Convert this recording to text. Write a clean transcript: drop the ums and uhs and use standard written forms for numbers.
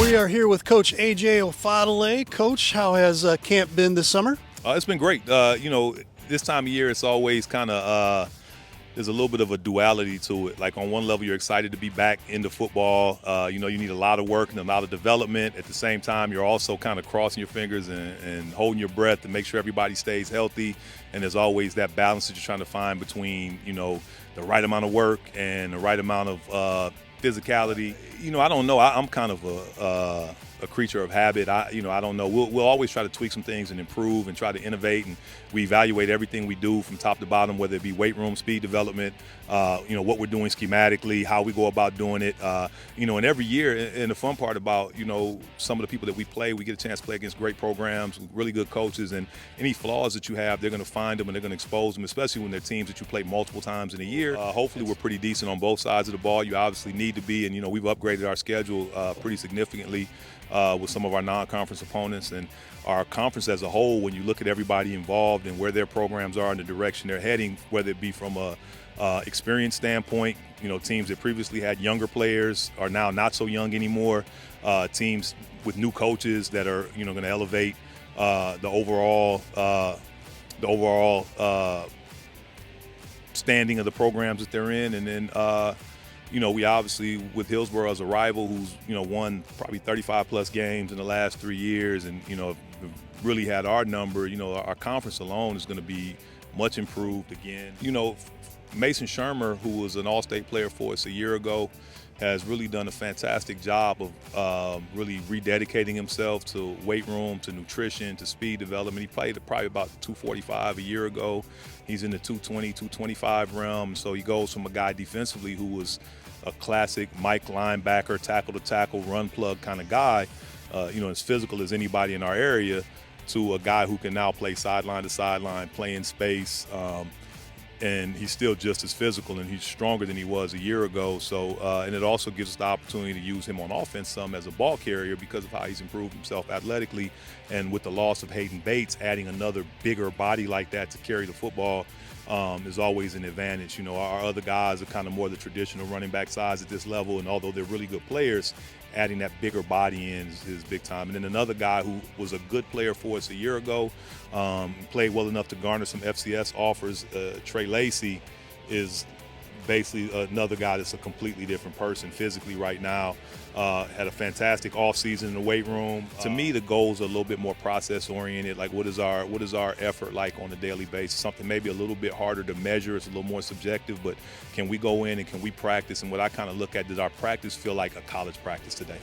We are here with Coach A.J. Ofadale. Coach, how has camp been this summer? It's been great. This time of year, it's always kind of there's a little bit of a duality to it. Like on one level, you're excited to be back into football. You need a lot of work and a lot of development. At the same time, you're also kind of crossing your fingers and holding your breath to make sure everybody stays healthy. And there's always that balance that you're trying to find between, the right amount of work and the right amount of physicality. I don't know. I'm kind of a creature of habit. I don't know. We'll always try to tweak some things and improve and try to innovate, and we evaluate everything we do from top to bottom, whether it be weight room, speed development, what we're doing schematically, how we go about doing it. And every year, and the fun part about, some of the people that we play, we get a chance to play against great programs, really good coaches, and any flaws that you have, they're going to find them and they're going to expose them, especially when they're teams that you play multiple times in a year. Hopefully we're pretty decent on both sides of the ball. You obviously need to be, and we've upgraded our schedule pretty significantly with some of our non-conference opponents, and our conference as a whole, when you look at everybody involved and where their programs are and the direction they're heading, whether it be from a experience standpoint, teams that previously had younger players are now not so young anymore, teams with new coaches that are going to elevate the overall standing of the programs that they're in. And then we obviously, with Hillsborough as a rival who's, won probably 35 plus games in the last 3 years and, really had our number, our conference alone is going to be much improved again. Mason Shermer, who was an all-state player for us a year ago, has really done a fantastic job of really rededicating himself to weight room, to nutrition, to speed development. He played probably about 245 a year ago. He's in the 220, 225 realm. So he goes from a guy defensively who was a classic Mike linebacker, tackle-to-tackle, run plug kind of guy, as physical as anybody in our area, to a guy who can now play sideline to sideline, play in space, and he's still just as physical, and he's stronger than he was a year ago. So, and it also gives us the opportunity to use him on offense some as a ball carrier because of how he's improved himself athletically. And with the loss of Hayden Bates, adding another bigger body like that to carry the football is always an advantage. Our other guys are kind of more the traditional running back size at this level, and although they're really good players, adding that bigger body in is big time. And then another guy who was a good player for us a year ago, played well enough to garner some FCS offers, Trey Lacey, is basically another guy that's a completely different person physically right now. Had a fantastic offseason in the weight room. To me, the goals are a little bit more process-oriented. Like, what is our effort like on a daily basis? Something maybe a little bit harder to measure. It's a little more subjective, but can we go in and can we practice? And what I kind of look at, does our practice feel like a college practice today?